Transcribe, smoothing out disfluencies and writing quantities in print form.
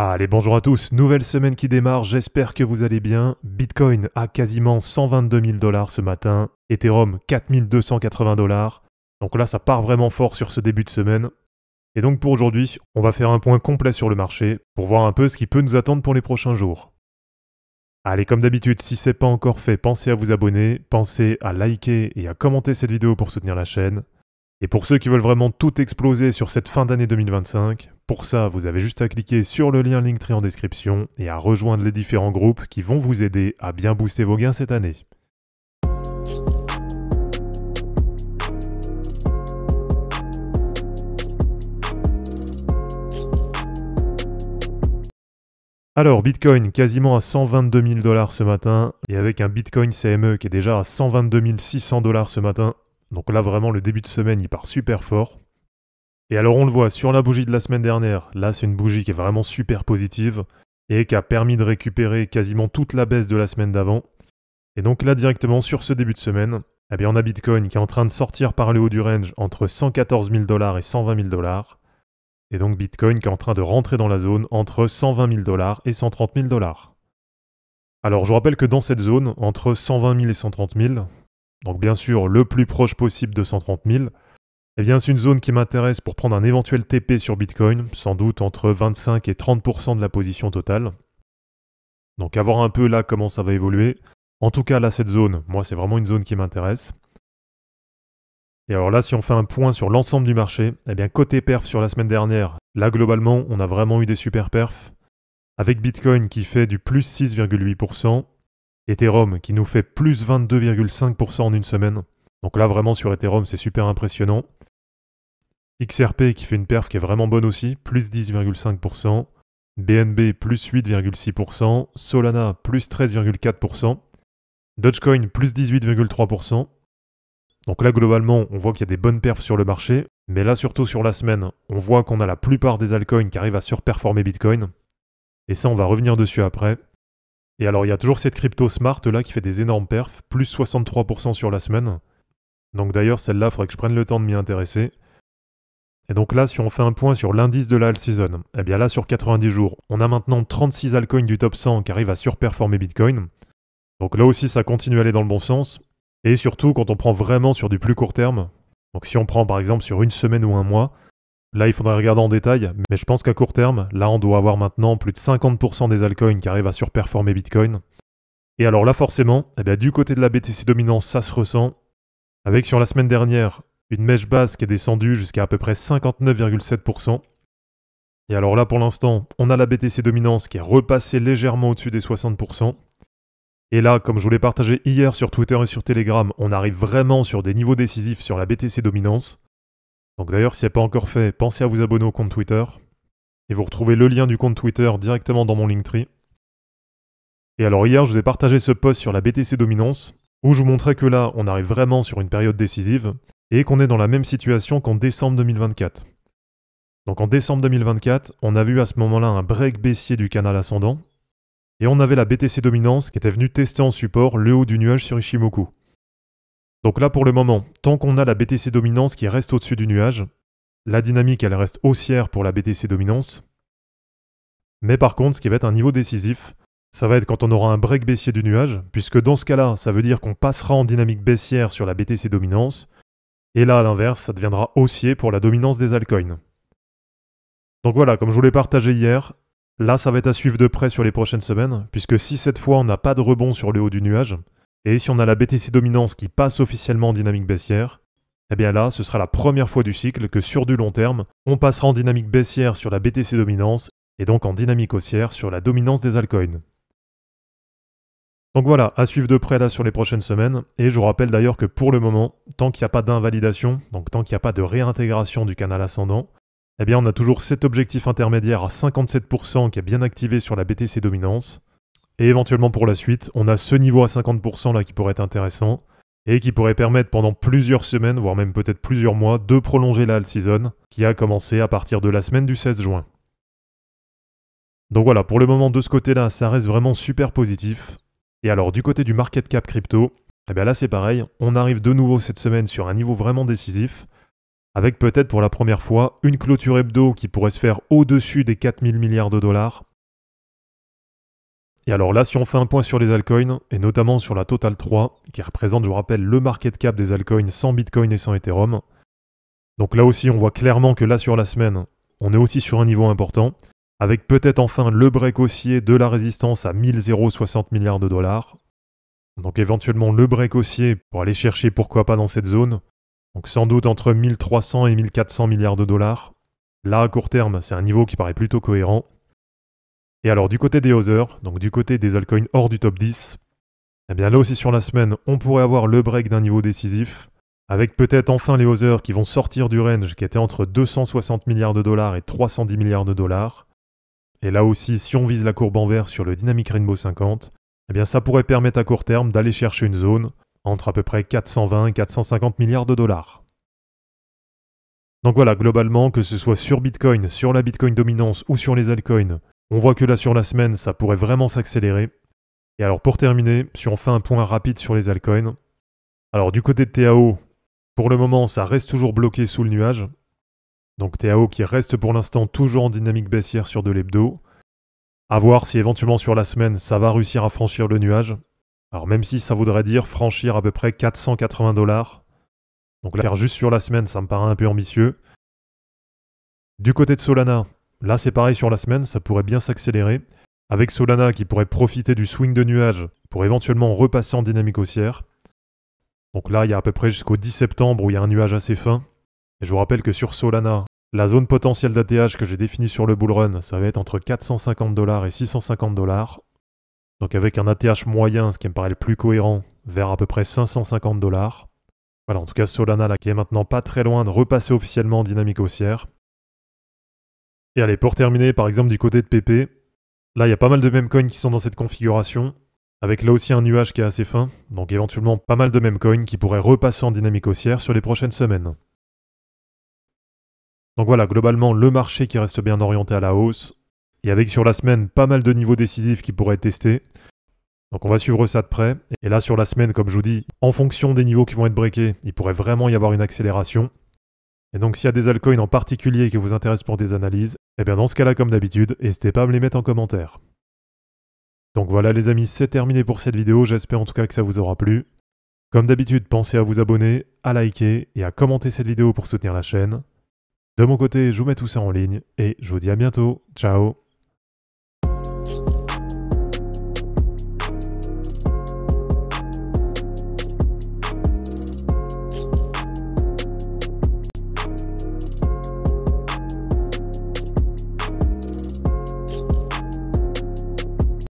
Allez, bonjour à tous, nouvelle semaine qui démarre, j'espère que vous allez bien. Bitcoin a quasiment 122 000 $ ce matin, Ethereum 4 280 $. Donc là, ça part vraiment fort sur ce début de semaine. Et donc pour aujourd'hui, on va faire un point complet sur le marché pour voir un peu ce qui peut nous attendre pour les prochains jours. Allez, comme d'habitude, si ce n'est pas encore fait, pensez à vous abonner, pensez à liker et à commenter cette vidéo pour soutenir la chaîne. Et pour ceux qui veulent vraiment tout exploser sur cette fin d'année 2025, pour ça, vous avez juste à cliquer sur le lien Linktree en description et à rejoindre les différents groupes qui vont vous aider à bien booster vos gains cette année. Alors, Bitcoin quasiment à 122 000 $ ce matin, et avec un Bitcoin CME qui est déjà à 122 600 $ ce matin. Donc là, vraiment, le début de semaine, il part super fort. Et alors, on le voit sur la bougie de la semaine dernière. Là, c'est une bougie qui est vraiment super positive et qui a permis de récupérer quasiment toute la baisse de la semaine d'avant. Et donc là, directement sur ce début de semaine, eh bien, on a Bitcoin qui est en train de sortir par le haut du range entre 114 000 $ et 120 000 $. Et donc Bitcoin qui est en train de rentrer dans la zone entre 120 000 $ et 130 000 $. Alors, je vous rappelle que dans cette zone, entre 120 000 et 130 000, donc bien sûr le plus proche possible de 130 000, eh bien c'est une zone qui m'intéresse pour prendre un éventuel TP sur Bitcoin, sans doute entre 25 et 30% de la position totale. Donc à voir un peu là comment ça va évoluer. En tout cas là cette zone, moi c'est vraiment une zone qui m'intéresse. Et alors là si on fait un point sur l'ensemble du marché, eh bien côté perf sur la semaine dernière, là globalement on a vraiment eu des super perfs, avec Bitcoin qui fait du plus 6,8%, Ethereum qui nous fait plus 22,5% en une semaine. Donc là vraiment sur Ethereum c'est super impressionnant. XRP qui fait une perf qui est vraiment bonne aussi, plus 10,5%. BNB plus 8,6%. Solana plus 13,4%. Dogecoin plus 18,3%. Donc là globalement on voit qu'il y a des bonnes perfs sur le marché. Mais là surtout sur la semaine, on voit qu'on a la plupart des altcoins qui arrivent à surperformer Bitcoin. Et ça on va revenir dessus après. Et alors il y a toujours cette crypto Smart là qui fait des énormes perfs, plus 63% sur la semaine. Donc d'ailleurs celle-là, il faudrait que je prenne le temps de m'y intéresser. Et donc là, si on fait un point sur l'indice de la All Season, eh bien là sur 90 jours, on a maintenant 36 altcoins du top 100 qui arrivent à surperformer Bitcoin. Donc là aussi ça continue à aller dans le bon sens. Et surtout quand on prend vraiment sur du plus court terme, donc si on prend par exemple sur une semaine ou un mois, là, il faudrait regarder en détail, mais je pense qu'à court terme, là, on doit avoir maintenant plus de 50% des altcoins qui arrivent à surperformer Bitcoin. Et alors là, forcément, eh bien, du côté de la BTC dominance, ça se ressent. Avec sur la semaine dernière, une mèche basse qui est descendue jusqu'à peu près 59,7%. Et alors là, pour l'instant, on a la BTC dominance qui est repassée légèrement au-dessus des 60%. Et là, comme je vous l'ai partagé hier sur Twitter et sur Telegram, on arrive vraiment sur des niveaux décisifs sur la BTC dominance. Donc d'ailleurs, si ce n'est pas encore fait, pensez à vous abonner au compte Twitter. Et vous retrouvez le lien du compte Twitter directement dans mon Linktree. Et alors hier, je vous ai partagé ce post sur la BTC dominance, où je vous montrais que là, on arrive vraiment sur une période décisive, et qu'on est dans la même situation qu'en décembre 2024. Donc en décembre 2024, on a vu à ce moment-là un break baissier du canal ascendant, et on avait la BTC dominance qui était venue tester en support le haut du nuage sur Ichimoku. Donc là pour le moment, tant qu'on a la BTC dominance qui reste au-dessus du nuage, la dynamique elle reste haussière pour la BTC dominance. Mais par contre, ce qui va être un niveau décisif, ça va être quand on aura un break baissier du nuage, puisque dans ce cas-là, ça veut dire qu'on passera en dynamique baissière sur la BTC dominance, et là à l'inverse, ça deviendra haussier pour la dominance des altcoins. Donc voilà, comme je vous l'ai partagé hier, là ça va être à suivre de près sur les prochaines semaines, puisque si cette fois on n'a pas de rebond sur le haut du nuage, et si on a la BTC dominance qui passe officiellement en dynamique baissière, eh bien là, ce sera la première fois du cycle que sur du long terme, on passera en dynamique baissière sur la BTC dominance et donc en dynamique haussière sur la dominance des altcoins. Donc voilà, à suivre de près là sur les prochaines semaines, et je vous rappelle d'ailleurs que pour le moment, tant qu'il n'y a pas d'invalidation, donc tant qu'il n'y a pas de réintégration du canal ascendant, eh bien on a toujours cet objectif intermédiaire à 57% qui est bien activé sur la BTC dominance. Et éventuellement pour la suite, on a ce niveau à 50% là qui pourrait être intéressant et qui pourrait permettre pendant plusieurs semaines, voire même peut-être plusieurs mois, de prolonger la All Season qui a commencé à partir de la semaine du 16 juin. Donc voilà, pour le moment de ce côté-là, ça reste vraiment super positif. Et alors du côté du market cap crypto, eh bien là c'est pareil, on arrive de nouveau cette semaine sur un niveau vraiment décisif, avec peut-être pour la première fois une clôture hebdo qui pourrait se faire au-dessus des 4 000 milliards de dollars, Et alors là, si on fait un point sur les altcoins, et notamment sur la Total 3, qui représente, je vous rappelle, le market cap des altcoins sans Bitcoin et sans Ethereum. Donc là aussi, on voit clairement que là, sur la semaine, on est aussi sur un niveau important, avec peut-être enfin le break haussier de la résistance à 1060 milliards de dollars. Donc éventuellement le break haussier pour aller chercher pourquoi pas dans cette zone. Donc sans doute entre 1300 et 1400 milliards de dollars. Là, à court terme, c'est un niveau qui paraît plutôt cohérent. Et alors du côté des others, donc du côté des altcoins hors du top 10, eh bien là aussi sur la semaine, on pourrait avoir le break d'un niveau décisif, avec peut-être enfin les others qui vont sortir du range qui était entre 260 milliards de dollars et 310 milliards de dollars. Et là aussi, si on vise la courbe en vert sur le Dynamic Rainbow 50, eh bien ça pourrait permettre à court terme d'aller chercher une zone entre à peu près 420 et 450 milliards de dollars. Donc voilà, globalement, que ce soit sur Bitcoin, sur la Bitcoin dominance ou sur les altcoins, on voit que là sur la semaine, ça pourrait vraiment s'accélérer. Et alors pour terminer, si on fait un point rapide sur les altcoins, alors du côté de TAO, pour le moment ça reste toujours bloqué sous le nuage. Donc TAO qui reste pour l'instant toujours en dynamique baissière sur de l'hebdo. À voir si éventuellement sur la semaine ça va réussir à franchir le nuage. Alors même si ça voudrait dire franchir à peu près 480 dollars. Donc là, faire juste sur la semaine, ça me paraît un peu ambitieux. Du côté de Solana, là c'est pareil sur la semaine, ça pourrait bien s'accélérer. Avec Solana qui pourrait profiter du swing de nuages pour éventuellement repasser en dynamique haussière. Donc là, il y a à peu près jusqu'au 10 septembre où il y a un nuage assez fin. Et je vous rappelle que sur Solana, la zone potentielle d'ATH que j'ai définie sur le bull run, ça va être entre 450 dollars et 650 dollars. Donc avec un ATH moyen, ce qui me paraît le plus cohérent, vers à peu près 550 dollars. Voilà, en tout cas Solana là, qui est maintenant pas très loin de repasser officiellement en dynamique haussière. Et allez, pour terminer, par exemple du côté de PP, là il y a pas mal de meme coins qui sont dans cette configuration, avec là aussi un nuage qui est assez fin, donc éventuellement pas mal de meme coins qui pourraient repasser en dynamique haussière sur les prochaines semaines. Donc voilà, globalement le marché qui reste bien orienté à la hausse, et avec sur la semaine pas mal de niveaux décisifs qui pourraient être testés. Donc on va suivre ça de près. Et là sur la semaine, comme je vous dis, en fonction des niveaux qui vont être breakés, il pourrait vraiment y avoir une accélération. Et donc s'il y a des altcoins en particulier qui vous intéressent pour des analyses, eh bien dans ce cas-là comme d'habitude, n'hésitez pas à me les mettre en commentaire. Donc voilà les amis, c'est terminé pour cette vidéo, j'espère en tout cas que ça vous aura plu. Comme d'habitude, pensez à vous abonner, à liker et à commenter cette vidéo pour soutenir la chaîne. De mon côté, je vous mets tout ça en ligne et je vous dis à bientôt. Ciao!